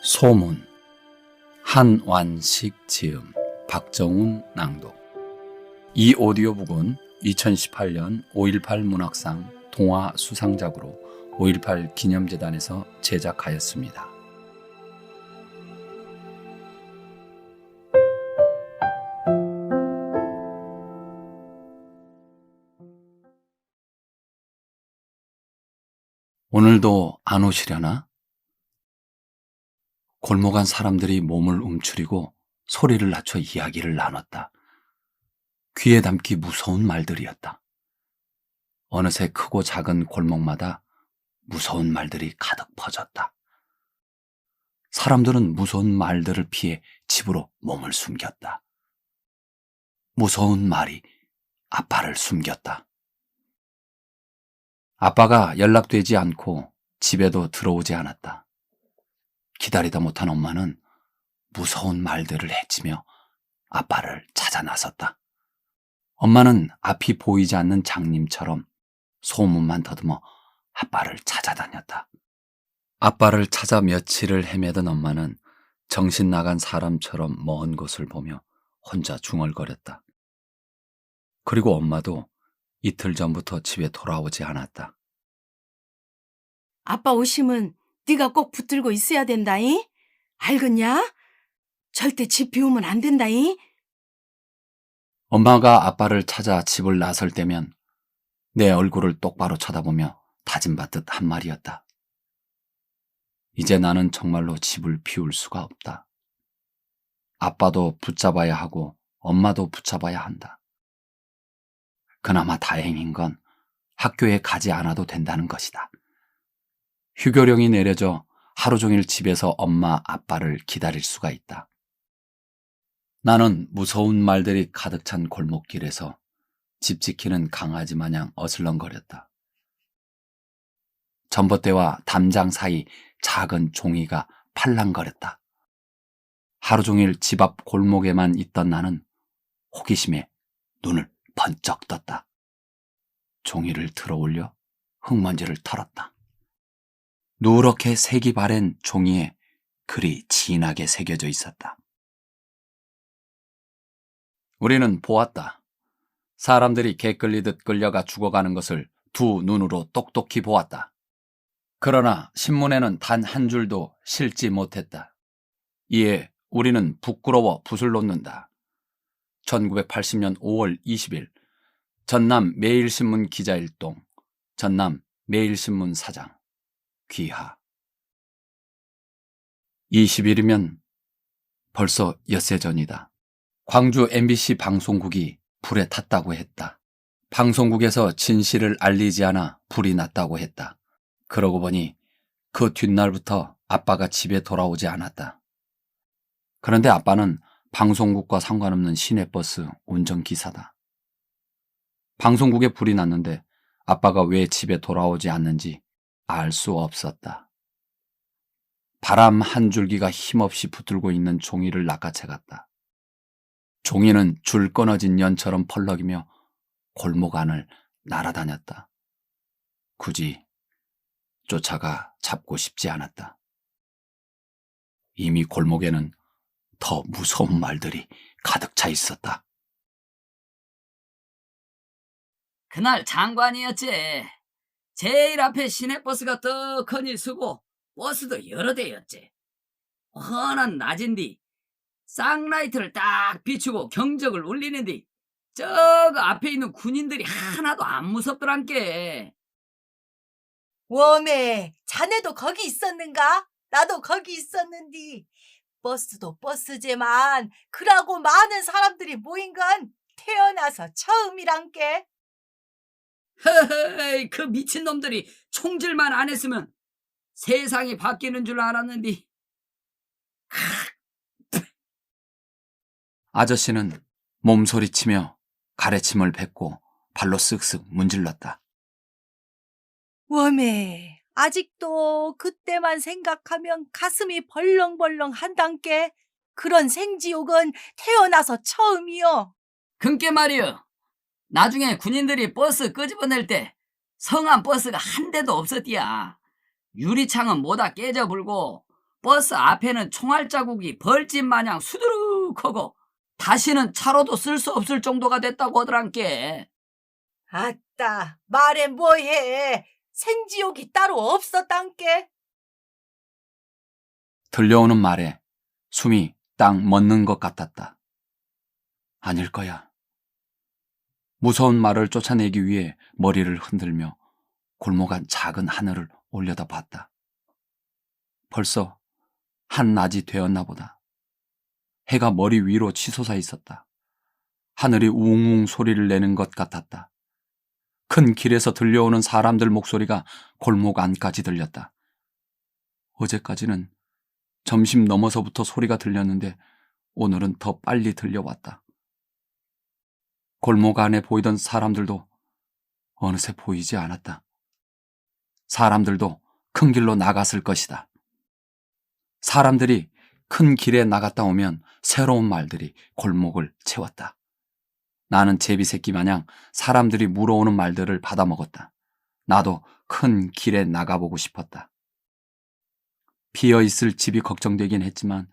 소문 한완식 지음 박정훈 낭독. 이 오디오북은 2018년 5.18 문학상 동화 수상작으로 5.18 기념재단에서 제작하였습니다. 오늘도 안 오시려나? 골목 안 사람들이 몸을 움츠리고 소리를 낮춰 이야기를 나눴다. 귀에 담기 무서운 말들이었다. 어느새 크고 작은 골목마다 무서운 말들이 가득 퍼졌다. 사람들은 무서운 말들을 피해 집으로 몸을 숨겼다. 무서운 말이 아빠를 숨겼다. 아빠가 연락되지 않고 집에도 들어오지 않았다. 기다리다 못한 엄마는 무서운 말들을 헤치며 아빠를 찾아 나섰다. 엄마는 앞이 보이지 않는 장님처럼 소문만 더듬어 아빠를 찾아다녔다. 아빠를 찾아 며칠을 헤매던 엄마는 정신 나간 사람처럼 먼 곳을 보며 혼자 중얼거렸다. 그리고 엄마도 이틀 전부터 집에 돌아오지 않았다. 아빠 오시면 네가 꼭 붙들고 있어야 된다잉? 알겠냐? 절대 집 비우면 안 된다잉? 엄마가 아빠를 찾아 집을 나설 때면 내 얼굴을 똑바로 쳐다보며 다짐받듯 한 말이었다. 이제 나는 정말로 집을 비울 수가 없다. 아빠도 붙잡아야 하고 엄마도 붙잡아야 한다. 그나마 다행인 건 학교에 가지 않아도 된다는 것이다. 휴교령이 내려져 하루 종일 집에서 엄마, 아빠를 기다릴 수가 있다. 나는 무서운 말들이 가득 찬 골목길에서 집 지키는 강아지 마냥 어슬렁거렸다. 전봇대와 담장 사이 작은 종이가 팔랑거렸다. 하루 종일 집 앞 골목에만 있던 나는 호기심에 눈을 번쩍 떴다. 종이를 들어 올려 흙먼지를 털었다. 누렇게 색이 바랜 종이에 글이 진하게 새겨져 있었다. 우리는 보았다. 사람들이 개 끌리듯 끌려가 죽어가는 것을 두 눈으로 똑똑히 보았다. 그러나 신문에는 단 한 줄도 실지 못했다. 이에 우리는 부끄러워 붓을 놓는다. 1980년 5월 20일 전남 매일신문 기자일동, 전남 매일신문 사장 귀하. 20일이면 벌써 엿새 전이다. 광주 MBC 방송국이 불에 탔다고 했다. 방송국에서 진실을 알리지 않아 불이 났다고 했다. 그러고 보니 그 뒷날부터 아빠가 집에 돌아오지 않았다. 그런데 아빠는 방송국과 상관없는 시내버스 운전기사다. 방송국에 불이 났는데 아빠가 왜 집에 돌아오지 않는지 알 수 없었다. 바람 한 줄기가 힘없이 붙들고 있는 종이를 낚아채 갔다. 종이는 줄 끊어진 연처럼 펄럭이며 골목 안을 날아다녔다. 굳이 쫓아가 잡고 싶지 않았다. 이미 골목에는 더 무서운 말들이 가득 차 있었다. 그날 장관이었지. 제일 앞에 시내버스가 떡하니 서고 버스도 여러 대였지. 훤한 낮인데 쌍라이트를 딱 비추고 경적을 울리는데 저거 앞에 있는 군인들이 하나도 안 무섭더란께. 웜에 자네도 거기 있었는가? 나도 거기 있었는디. 버스도 버스제만 그러고 많은 사람들이 모인 건 태어나서 처음이란께. 허허이, 그 미친놈들이 총질만 안 했으면 세상이 바뀌는 줄 알았는데. 아저씨는 몸소리치며 가래침을 뱉고 발로 쓱쓱 문질렀다. 웜에 아직도 그때만 생각하면 가슴이 벌렁벌렁 한단께. 그런 생지옥은 태어나서 처음이요. 그니까 말이여, 나중에 군인들이 버스 끄집어낼 때 성한 버스가 한 대도 없었디야. 유리창은 모다 깨져불고 버스 앞에는 총알 자국이 벌집 마냥 수두룩하고 다시는 차로도 쓸 수 없을 정도가 됐다고 하더란께. 아따, 말해 뭐해. 생지옥이 따로 없었단께. 들려오는 말에 숨이 딱 멎는 것 같았다. 아닐 거야. 무서운 말을 쫓아내기 위해 머리를 흔들며 골목 안 작은 하늘을 올려다봤다. 벌써 한낮이 되었나 보다. 해가 머리 위로 치솟아 있었다. 하늘이 웅웅 소리를 내는 것 같았다. 큰 길에서 들려오는 사람들 목소리가 골목 안까지 들렸다. 어제까지는 점심 넘어서부터 소리가 들렸는데 오늘은 더 빨리 들려왔다. 골목 안에 보이던 사람들도 어느새 보이지 않았다. 사람들도 큰 길로 나갔을 것이다. 사람들이 큰 길에 나갔다 오면 새로운 말들이 골목을 채웠다. 나는 제비새끼 마냥 사람들이 물어오는 말들을 받아먹었다. 나도 큰 길에 나가보고 싶었다. 비어있을 집이 걱정되긴 했지만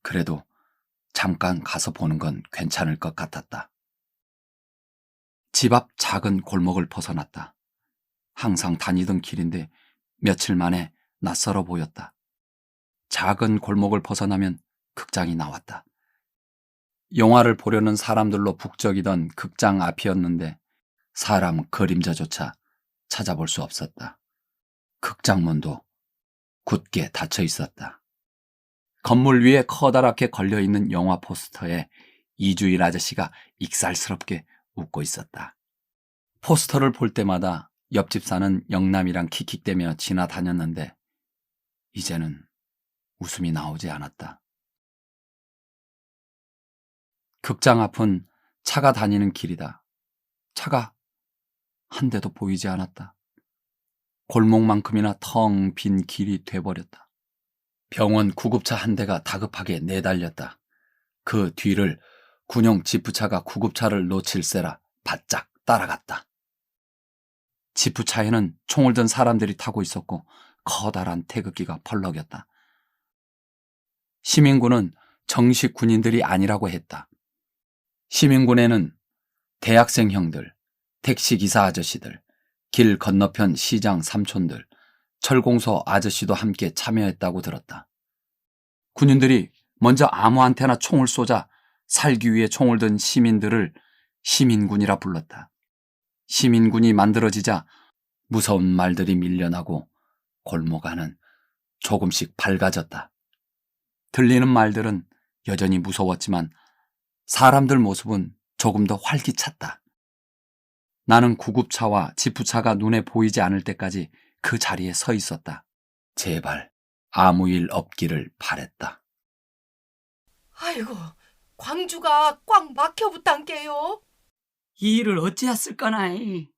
그래도 잠깐 가서 보는 건 괜찮을 것 같았다. 집 앞 작은 골목을 벗어났다. 항상 다니던 길인데 며칠 만에 낯설어 보였다. 작은 골목을 벗어나면 극장이 나왔다. 영화를 보려는 사람들로 북적이던 극장 앞이었는데 사람 그림자조차 찾아볼 수 없었다. 극장 문도 굳게 닫혀 있었다. 건물 위에 커다랗게 걸려있는 영화 포스터에 이주일 아저씨가 익살스럽게 웃고 있었다. 포스터를 볼 때마다 옆집 사는 영남이랑 킥킥대며 지나다녔는데 이제는 웃음이 나오지 않았다. 극장 앞은 차가 다니는 길이다. 차가 한 대도 보이지 않았다. 골목만큼이나 텅 빈 길이 돼버렸다. 병원 구급차 한 대가 다급하게 내달렸다. 그 뒤를 군용 지프차가 구급차를 놓칠세라 바짝 따라갔다. 지프차에는 총을 든 사람들이 타고 있었고 커다란 태극기가 펄럭였다. 시민군은 정식 군인들이 아니라고 했다. 시민군에는 대학생 형들, 택시기사 아저씨들, 길 건너편 시장 삼촌들, 철공소 아저씨도 함께 참여했다고 들었다. 군인들이 먼저 아무한테나 총을 쏘자 살기 위해 총을 든 시민들을 시민군이라 불렀다. 시민군이 만들어지자 무서운 말들이 밀려나고 골목 안은 조금씩 밝아졌다. 들리는 말들은 여전히 무서웠지만 사람들 모습은 조금 더 활기찼다. 나는 구급차와 지프차가 눈에 보이지 않을 때까지 그 자리에 서 있었다. 제발 아무 일 없기를 바랬다. 아이고, 광주가 꽉 막혀붙단게요. 이 일을 어찌했을까나이.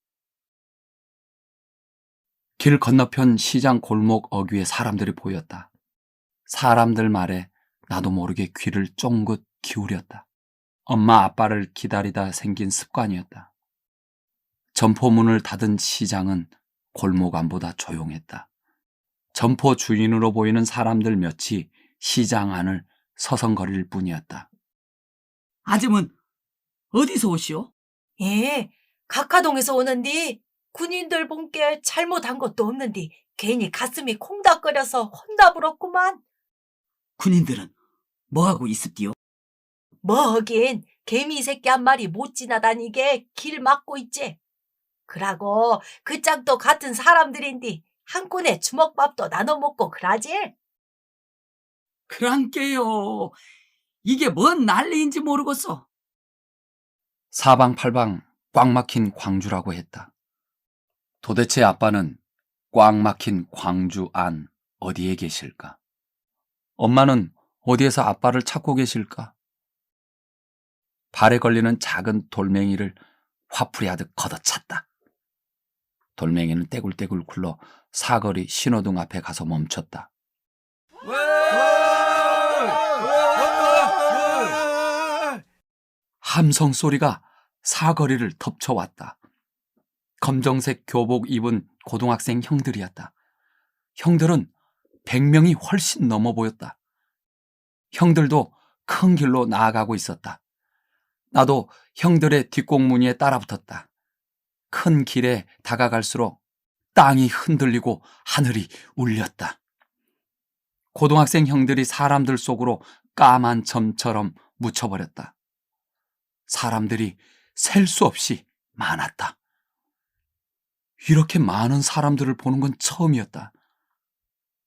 길 건너편 시장 골목 어귀에 사람들이 보였다. 사람들 말에 나도 모르게 귀를 쫑긋 기울였다. 엄마 아빠를 기다리다 생긴 습관이었다. 점포문을 닫은 시장은 골목 안보다 조용했다. 점포 주인으로 보이는 사람들 몇이 시장 안을 서성거릴 뿐이었다. 아줌은 어디서 오시오? 예, 각하동에서 오는디 군인들 본게 잘못한 것도 없는디 괜히 가슴이 콩닥거려서 혼나불었구만. 군인들은 뭐하고 있었디요? 뭐 하긴 개미 새끼 한 마리 못 지나다니게 길 막고 있지. 그러고 그 짝도 같은 사람들인디 한 꾼에 주먹밥도 나눠 먹고 그러지. 그랑께요. 이게 뭔 난리인지 모르겠어. 사방팔방 꽉 막힌 광주라고 했다. 도대체 아빠는 꽉 막힌 광주 안 어디에 계실까? 엄마는 어디에서 아빠를 찾고 계실까? 발에 걸리는 작은 돌멩이를 화풀이하듯 걷어찼다. 돌멩이는 떼굴떼굴 굴러 사거리 신호등 앞에 가서 멈췄다. 함성 소리가 사거리를 덮쳐왔다. 검정색 교복 입은 고등학생 형들이었다. 형들은 100명이 훨씬 넘어 보였다. 형들도 큰 길로 나아가고 있었다. 나도 형들의 뒷공무니에 따라붙었다. 큰 길에 다가갈수록 땅이 흔들리고 하늘이 울렸다. 고등학생 형들이 사람들 속으로 까만 점처럼 묻혀버렸다. 사람들이 셀 수 없이 많았다. 이렇게 많은 사람들을 보는 건 처음이었다.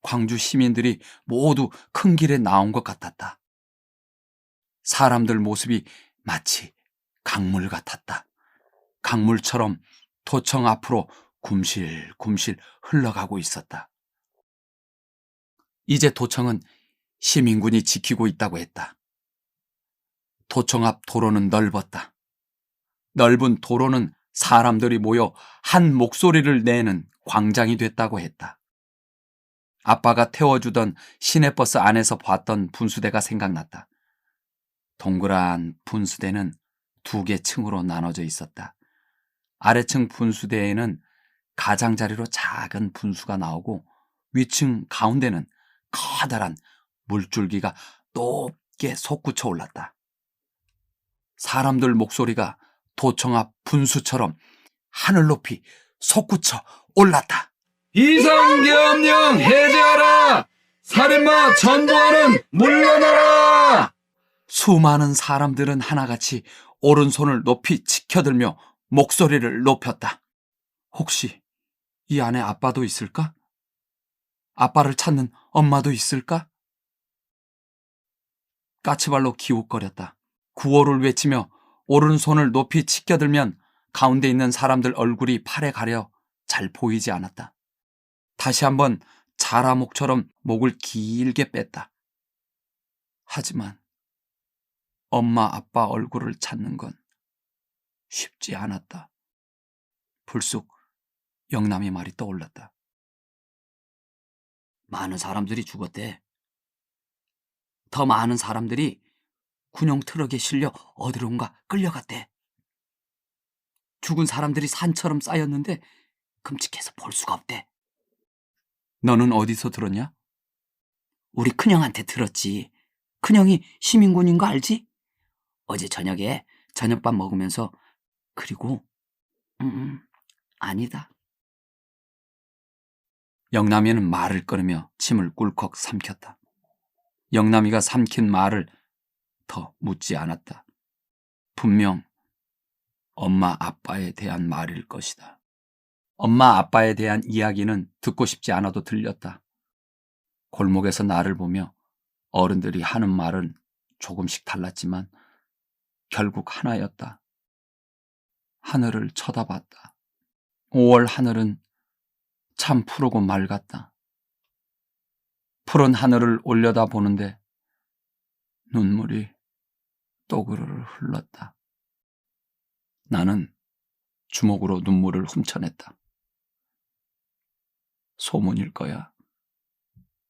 광주 시민들이 모두 큰 길에 나온 것 같았다. 사람들 모습이 마치 강물 같았다. 강물처럼 도청 앞으로 굼실굼실 흘러가고 있었다. 이제 도청은 시민군이 지키고 있다고 했다. 도청 앞 도로는 넓었다. 넓은 도로는 사람들이 모여 한 목소리를 내는 광장이 됐다고 했다. 아빠가 태워주던 시내버스 안에서 봤던 분수대가 생각났다. 동그란 분수대는 2개 층으로 나눠져 있었다. 아래층 분수대에는 가장자리로 작은 분수가 나오고 위층 가운데는 커다란 물줄기가 높게 솟구쳐 올랐다. 사람들 목소리가 도청 앞 분수처럼 하늘 높이 솟구쳐 올랐다. 비상계엄령 해제하라! 살인마 전두환은 물러나라! 수많은 사람들은 하나같이 오른손을 높이 치켜들며 목소리를 높였다. 혹시 이 안에 아빠도 있을까? 아빠를 찾는 엄마도 있을까? 까치발로 기웃거렸다. 구호를 외치며 오른손을 높이 치켜들면 가운데 있는 사람들 얼굴이 팔에 가려 잘 보이지 않았다. 다시 한번 자라목처럼 목을 길게 뺐다. 하지만 엄마 아빠 얼굴을 찾는 건 쉽지 않았다. 불쑥 영남이 말이 떠올랐다. 많은 사람들이 죽었대. 더 많은 사람들이 군용 트럭에 실려 어디론가 끌려갔대. 죽은 사람들이 산처럼 쌓였는데 끔찍해서 볼 수가 없대. 너는 어디서 들었냐? 우리 큰형한테 들었지. 큰형이 시민군인 거 알지? 어제 저녁에 저녁밥 먹으면서 그리고 아니다. 영남이는 말을 끊으며 침을 꿀꺽 삼켰다. 영남이가 삼킨 말을 더 묻지 않았다. 분명 엄마 아빠에 대한 말일 것이다. 엄마 아빠에 대한 이야기는 듣고 싶지 않아도 들렸다. 골목에서 나를 보며 어른들이 하는 말은 조금씩 달랐지만 결국 하나였다. 하늘을 쳐다봤다. 5월 하늘은 참 푸르고 맑았다. 푸른 하늘을 올려다보는데 눈물이 또그르르 흘렀다. 나는 주먹으로 눈물을 훔쳐냈다. 소문일 거야.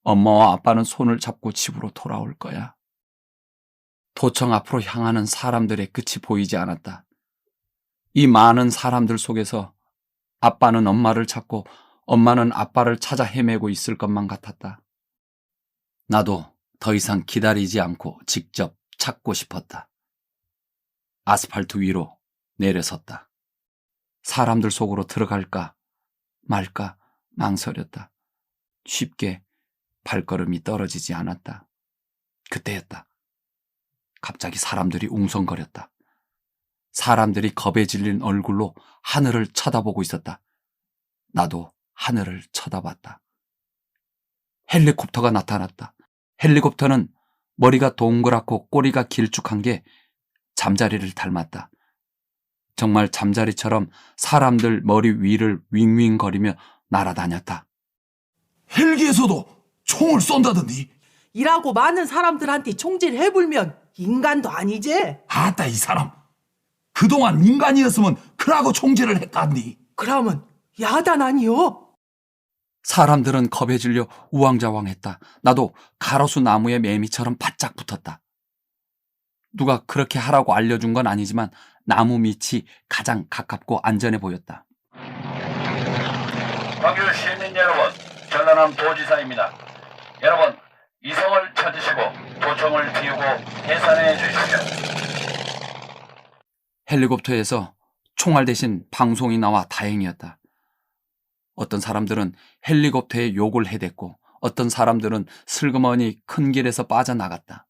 엄마와 아빠는 손을 잡고 집으로 돌아올 거야. 도청 앞으로 향하는 사람들의 끝이 보이지 않았다. 이 많은 사람들 속에서 아빠는 엄마를 찾고 엄마는 아빠를 찾아 헤매고 있을 것만 같았다. 나도 더 이상 기다리지 않고 직접 찾고 싶었다. 아스팔트 위로 내려섰다. 사람들 속으로 들어갈까 말까 망설였다. 쉽게 발걸음이 떨어지지 않았다. 그때였다. 갑자기 사람들이 웅성거렸다. 사람들이 겁에 질린 얼굴로 하늘을 쳐다보고 있었다. 나도 하늘을 쳐다봤다. 헬리콥터가 나타났다. 헬리콥터는 머리가 동그랗고 꼬리가 길쭉한 게 잠자리를 닮았다. 정말 잠자리처럼 사람들 머리 위를 윙윙거리며 날아다녔다. 헬기에서도 총을 쏜다던디. 일하고 많은 사람들한테 총질 해불면 인간도 아니지? 아따 이 사람. 그동안 인간이었으면 그라고 총질을 했간디. 그러면 야단 아니요? 사람들은 겁에 질려 우왕좌왕했다. 나도 가로수 나무의 매미처럼 바짝 붙었다. 누가 그렇게 하라고 알려준 건 아니지만 나무 밑이 가장 가깝고 안전해 보였다. 광주 시민 여러분, 전라남 도지사입니다. 여러분, 이성을 찾으시고 도청을 비우고 계산해 주십시오. 헬리콥터에서 총알 대신 방송이 나와 다행이었다. 어떤 사람들은 헬리콥터에 욕을 해댔고 어떤 사람들은 슬그머니 큰 길에서 빠져나갔다.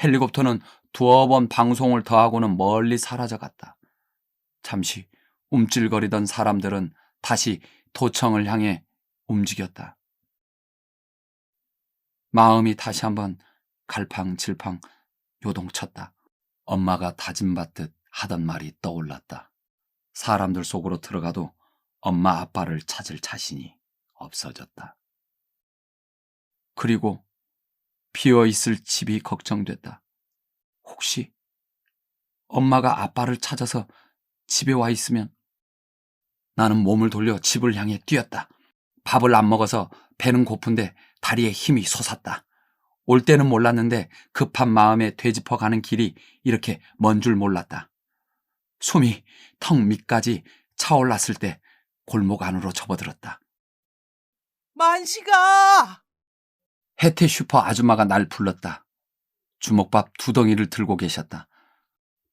헬리콥터는 두어 번 방송을 더하고는 멀리 사라져갔다. 잠시 움찔거리던 사람들은 다시 도청을 향해 움직였다. 마음이 다시 한번 갈팡질팡 요동쳤다. 엄마가 다짐받듯 하던 말이 떠올랐다. 사람들 속으로 들어가도 엄마 아빠를 찾을 자신이 없어졌다. 그리고 비어있을 집이 걱정됐다. 혹시 엄마가 아빠를 찾아서 집에 와 있으면. 나는 몸을 돌려 집을 향해 뛰었다. 밥을 안 먹어서 배는 고픈데 다리에 힘이 솟았다. 올 때는 몰랐는데 급한 마음에 되짚어가는 길이 이렇게 먼 줄 몰랐다. 숨이 턱 밑까지 차올랐을 때 골목 안으로 접어들었다. 만식아! 혜태 슈퍼 아줌마가 날 불렀다. 주먹밥 2덩이를 들고 계셨다.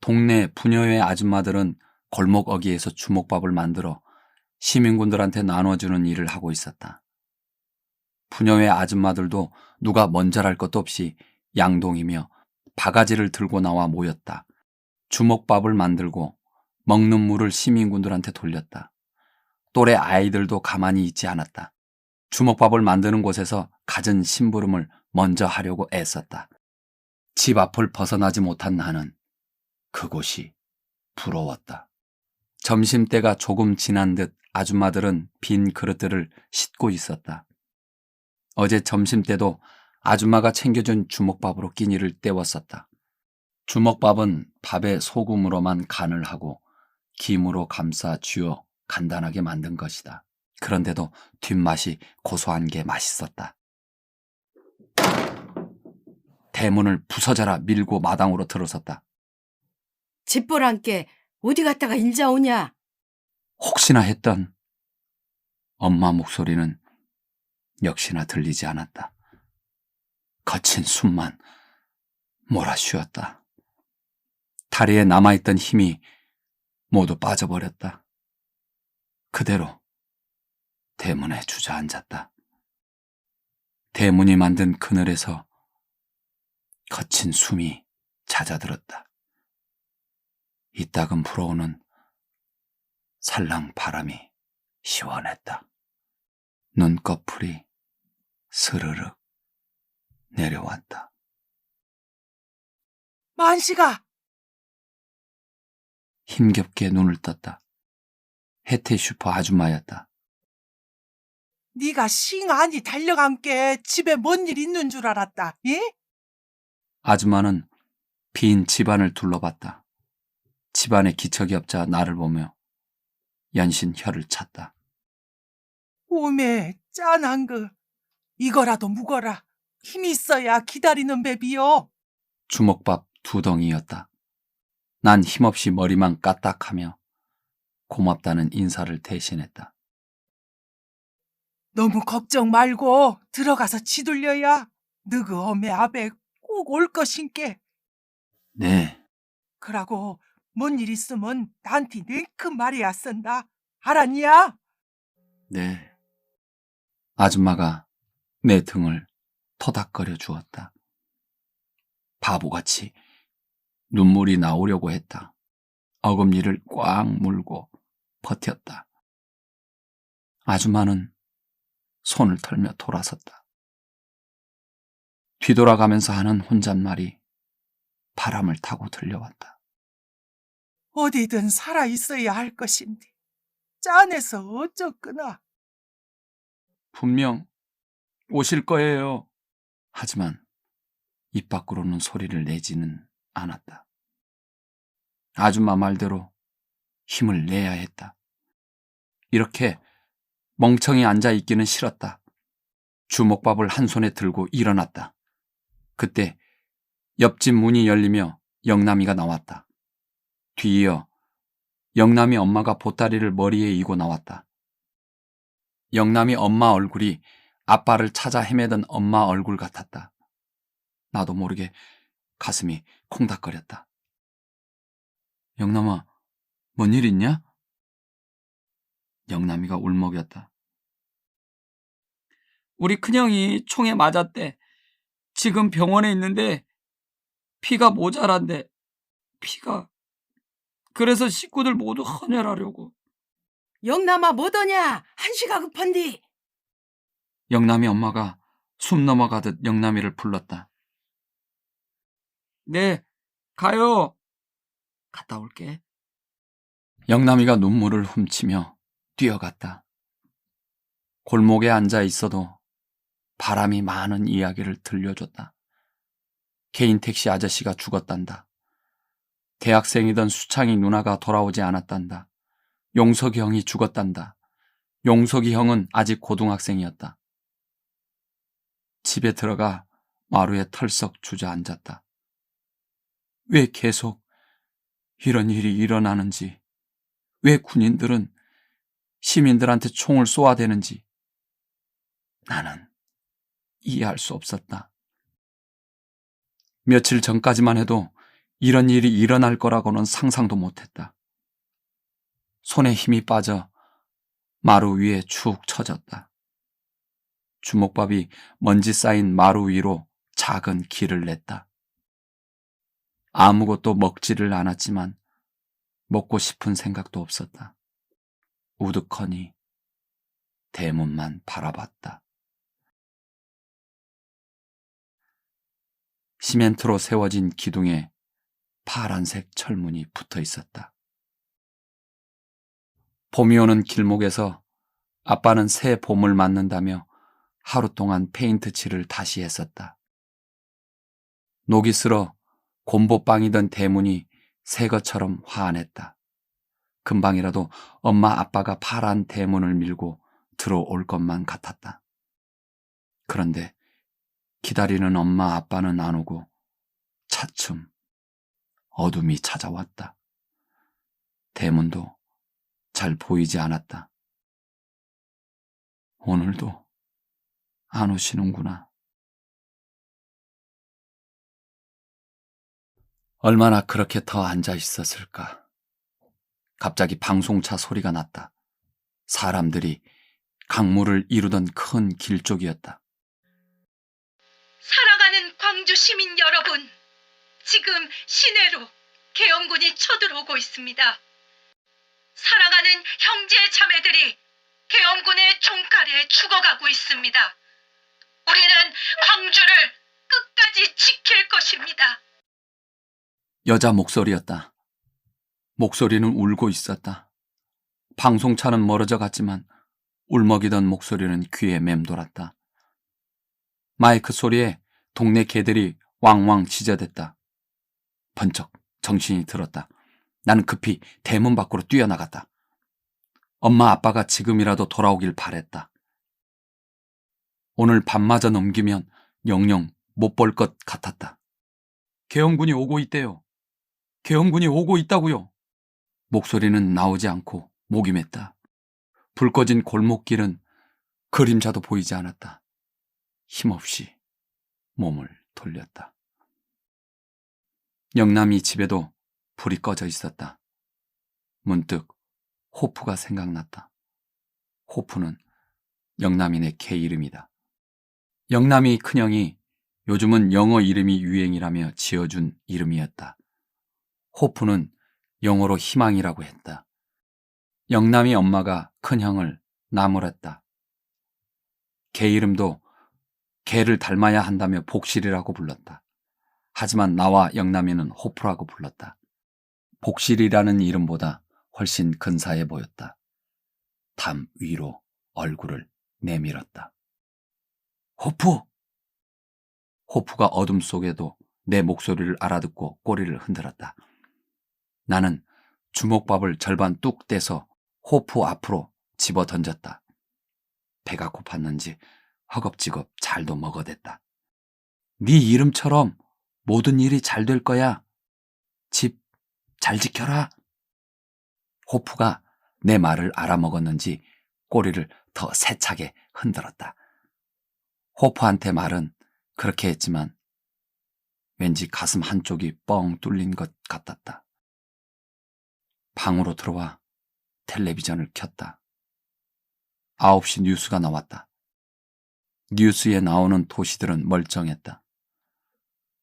동네 부녀회 아줌마들은 골목 어귀에서 주먹밥을 만들어 시민군들한테 나눠주는 일을 하고 있었다. 부녀회 아줌마들도 누가 먼저랄 것도 없이 양동이며 바가지를 들고 나와 모였다. 주먹밥을 만들고 먹는 물을 시민군들한테 돌렸다. 또래 아이들도 가만히 있지 않았다. 주먹밥을 만드는 곳에서 갖은 심부름을 먼저 하려고 애썼다. 집 앞을 벗어나지 못한 나는 그곳이 부러웠다. 점심때가 조금 지난 듯 아줌마들은 빈 그릇들을 씻고 있었다. 어제 점심때도 아줌마가 챙겨준 주먹밥으로 끼니를 때웠었다. 주먹밥은 밥에 소금으로만 간을 하고 김으로 감싸 쥐어 간단하게 만든 것이다. 그런데도 뒷맛이 고소한 게 맛있었다. 대문을 부서져라 밀고 마당으로 들어섰다. 집보란께 어디 갔다가 일자 오냐? 혹시나 했던 엄마 목소리는 역시나 들리지 않았다. 거친 숨만 몰아쉬었다. 다리에 남아있던 힘이 모두 빠져버렸다. 그대로 대문에 주저앉았다. 대문이 만든 그늘에서 거친 숨이 잦아들었다. 이따금 불어오는 살랑 바람이 시원했다. 눈꺼풀이 스르륵 내려왔다. 만식아! 힘겹게 눈을 떴다. 혜태 슈퍼 아줌마였다. 네가 싱하니 달려간 게 집에 뭔 일 있는 줄 알았다. 예? 아줌마는 빈 집안을 둘러봤다. 집안에 기척이 없자 나를 보며 연신 혀를 찼다. 오메 짠한 거 이거라도 묵어라. 힘이 있어야 기다리는 뱀이요. 주먹밥 2덩이였다. 난 힘없이 머리만 까딱하며 고맙다는 인사를 대신했다. 너무 걱정 말고 들어가서 지둘려야 너그 어메 아베 꼭 올 것인께. 네, 그러고 뭔 일 있으면 나한테 네큰 말이야 쓴다. 알았냐? 네. 아줌마가 내 등을 토닥거려 주었다. 바보같이 눈물이 나오려고 했다. 어금니를 꽉 물고 버텼다. 아줌마는 손을 털며 돌아섰다. 뒤돌아가면서 하는 혼잣말이 바람을 타고 들려왔다. 어디든 살아있어야 할 것인데 짠해서 어쩌구나. 분명 오실 거예요. 하지만 입 밖으로는 소리를 내지는 않았다. 아줌마 말대로 힘을 내야 했다. 이렇게 멍청이 앉아 있기는 싫었다. 주먹밥을 한 손에 들고 일어났다. 그때 옆집 문이 열리며 영남이가 나왔다. 뒤이어 영남이 엄마가 보따리를 머리에 이고 나왔다. 영남이 엄마 얼굴이 아빠를 찾아 헤매던 엄마 얼굴 같았다. 나도 모르게 가슴이 콩닥거렸다. 영남아, 뭔 일 있냐? 영남이가 울먹였다. 우리 큰형이 총에 맞았대. 지금 병원에 있는데 피가 모자란데. 피가. 그래서 식구들 모두 헌혈하려고. 영남아 뭐더냐? 한시가 급한디. 영남이 엄마가 숨 넘어가듯 영남이를 불렀다. 네, 가요. 갔다 올게. 영남이가 눈물을 훔치며 뛰어갔다. 골목에 앉아 있어도 바람이 많은 이야기를 들려줬다. 개인 택시 아저씨가 죽었단다. 대학생이던 수창이 누나가 돌아오지 않았단다. 용석이 형이 죽었단다. 용석이 형은 아직 고등학생이었다. 집에 들어가 마루에 털썩 주저앉았다. 왜 계속 이런 일이 일어나는지, 왜 군인들은 시민들한테 총을 쏘아대는지 나는 이해할 수 없었다. 며칠 전까지만 해도 이런 일이 일어날 거라고는 상상도 못했다. 손에 힘이 빠져 마루 위에 축 처졌다. 주먹밥이 먼지 쌓인 마루 위로 작은 길을 냈다. 아무것도 먹지를 않았지만 먹고 싶은 생각도 없었다. 우두커니 대문만 바라봤다. 시멘트로 세워진 기둥에 파란색 철문이 붙어 있었다. 봄이 오는 길목에서 아빠는 새 봄을 맞는다며 하루 동안 페인트 칠을 다시 했었다. 녹이 슬어 곰보빵이던 대문이 새 것처럼 환했다. 금방이라도 엄마 아빠가 파란 대문을 밀고 들어올 것만 같았다. 그런데 기다리는 엄마 아빠는 안 오고 차츰 어둠이 찾아왔다. 대문도 잘 보이지 않았다. 오늘도 안 오시는구나. 얼마나 그렇게 더 앉아 있었을까. 갑자기 방송차 소리가 났다. 사람들이 강물을 이루던 큰 길 쪽이었다. 살아가는 광주 시민 여러분, 지금 시내로 계엄군이 쳐들어오고 있습니다. 살아가는 형제 자매들이 계엄군의 총칼에 죽어가고 있습니다. 우리는 광주를 끝까지 지킬 것입니다. 여자 목소리였다. 목소리는 울고 있었다. 방송차는 멀어져 갔지만 울먹이던 목소리는 귀에 맴돌았다. 마이크 소리에 동네 개들이 왕왕 짖어댔다. 번쩍 정신이 들었다. 나는 급히 대문 밖으로 뛰어나갔다. 엄마 아빠가 지금이라도 돌아오길 바랬다. 오늘 밤마저 넘기면 영영 못 볼 것 같았다. 계엄군이 오고 있대요. 계엄군이 오고 있다고요. 목소리는 나오지 않고 목이 맸다. 불 꺼진 골목길은 그림자도 보이지 않았다. 힘없이 몸을 돌렸다. 영남이 집에도 불이 꺼져 있었다. 문득 호프가 생각났다. 호프는 영남이네 개 이름이다. 영남이 큰형이 요즘은 영어 이름이 유행이라며 지어준 이름이었다. 호프는 영어로 희망이라고 했다. 영남이 엄마가 큰형을 나무랬다. 개 이름도 개를 닮아야 한다며 복실이라고 불렀다. 하지만 나와 영남이는 호프라고 불렀다. 복실이라는 이름보다 훨씬 근사해 보였다. 담 위로 얼굴을 내밀었다. 호프! 호프가 어둠 속에도 내 목소리를 알아듣고 꼬리를 흔들었다. 나는 주먹밥을 절반 뚝 떼서 호프 앞으로 집어 던졌다. 배가 고팠는지 허겁지겁 잘도 먹어댔다. 네 이름처럼 모든 일이 잘 될 거야. 집 잘 지켜라. 호프가 내 말을 알아먹었는지 꼬리를 더 세차게 흔들었다. 호프한테 말은 그렇게 했지만 왠지 가슴 한쪽이 뻥 뚫린 것 같았다. 방으로 들어와 텔레비전을 켰다. 9시 뉴스가 나왔다. 뉴스에 나오는 도시들은 멀쩡했다.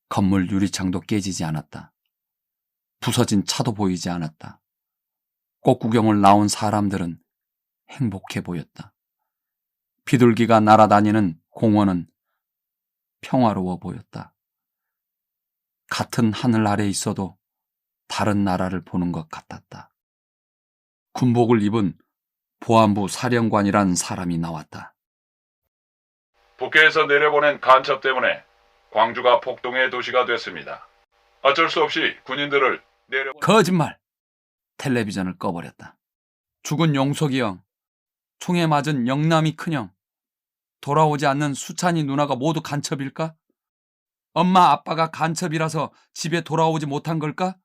건물 유리창도 깨지지 않았다. 부서진 차도 보이지 않았다. 꽃 구경을 나온 사람들은 행복해 보였다. 비둘기가 날아다니는 공원은 평화로워 보였다. 같은 하늘 아래 있어도 다른 나라를 보는 것 같았다. 군복을 입은 보안부 사령관이란 사람이 나왔다. 북해에서 내려보낸 간첩 때문에 광주가 폭동의 도시가 됐습니다. 어쩔 수 없이 군인들을 거짓말! 텔레비전을 꺼버렸다. 죽은 용석이 형, 총에 맞은 영남이 큰형, 돌아오지 않는 수찬이 누나가 모두 간첩일까? 엄마 아빠가 간첩이라서 집에 돌아오지 못한 걸까?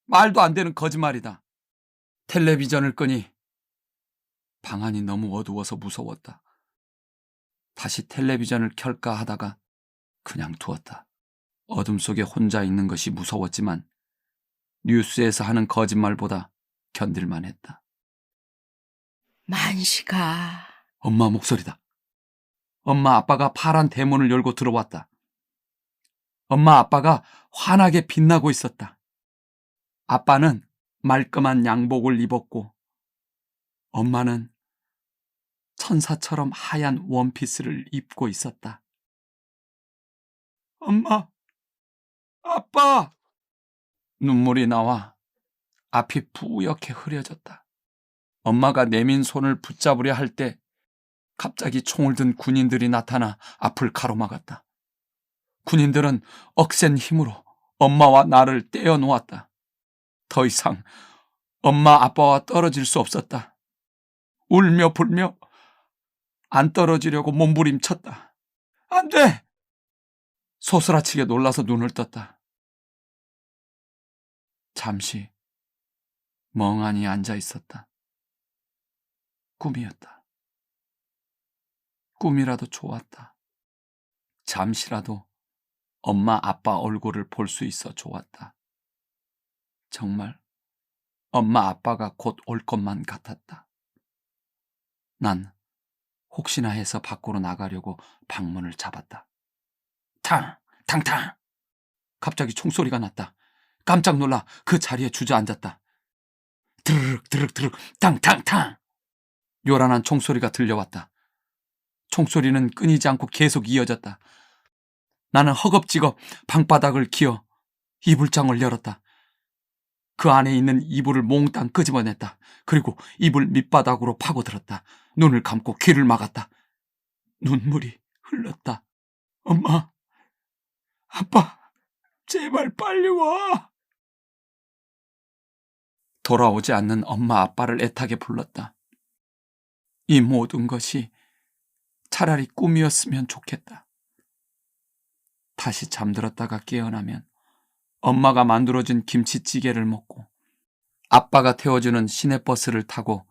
말도 안 되는 거짓말이다. 텔레비전을 끄니 방 안이 너무 어두워서 무서웠다. 다시 텔레비전을 켤까 하다가 그냥 두었다. 어둠 속에 혼자 있는 것이 무서웠지만 뉴스에서 하는 거짓말보다 견딜만 했다. 만식아. 엄마 목소리다. 엄마 아빠가 파란 대문을 열고 들어왔다. 엄마 아빠가 환하게 빛나고 있었다. 아빠는 말끔한 양복을 입었고 엄마는 천사처럼 하얀 원피스를 입고 있었다. 엄마, 아빠! 눈물이 나와 앞이 뿌옇게 흐려졌다. 엄마가 내민 손을 붙잡으려 할 때 갑자기 총을 든 군인들이 나타나 앞을 가로막았다. 군인들은 억센 힘으로 엄마와 나를 떼어 놓았다. 더 이상 엄마 아빠와 떨어질 수 없었다. 울며 불며 안 떨어지려고 몸부림쳤다. 안 돼! 소스라치게 놀라서 눈을 떴다. 잠시 멍하니 앉아 있었다. 꿈이었다. 꿈이라도 좋았다. 잠시라도 엄마 아빠 얼굴을 볼 수 있어 좋았다. 정말 엄마 아빠가 곧 올 것만 같았다. 난 혹시나 해서 밖으로 나가려고 방문을 잡았다. 탕! 탕탕! 갑자기 총소리가 났다. 깜짝 놀라 그 자리에 주저앉았다. 드르륵 드르륵 드르륵 탕탕탕! 요란한 총소리가 들려왔다. 총소리는 끊이지 않고 계속 이어졌다. 나는 허겁지겁 방바닥을 기어 이불장을 열었다. 그 안에 있는 이불을 몽땅 끄집어냈다. 그리고 이불 밑바닥으로 파고들었다. 눈을 감고 귀를 막았다. 눈물이 흘렀다. 엄마, 아빠, 제발 빨리 와. 돌아오지 않는 엄마 아빠를 애타게 불렀다. 이 모든 것이 차라리 꿈이었으면 좋겠다. 다시 잠들었다가 깨어나면 엄마가 만들어준 김치찌개를 먹고 아빠가 태워주는 시내버스를 타고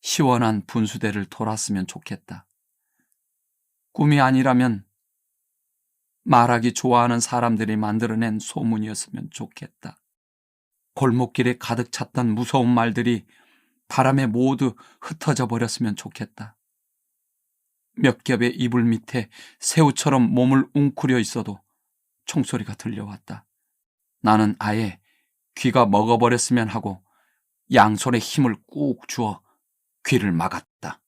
시원한 분수대를 돌았으면 좋겠다. 꿈이 아니라면 말하기 좋아하는 사람들이 만들어낸 소문이었으면 좋겠다. 골목길에 가득 찼던 무서운 말들이 바람에 모두 흩어져 버렸으면 좋겠다. 몇 겹의 이불 밑에 새우처럼 몸을 웅크려 있어도 총소리가 들려왔다. 나는 아예 귀가 먹어버렸으면 하고 양손에 힘을 꾹 주어 귀를 막았다.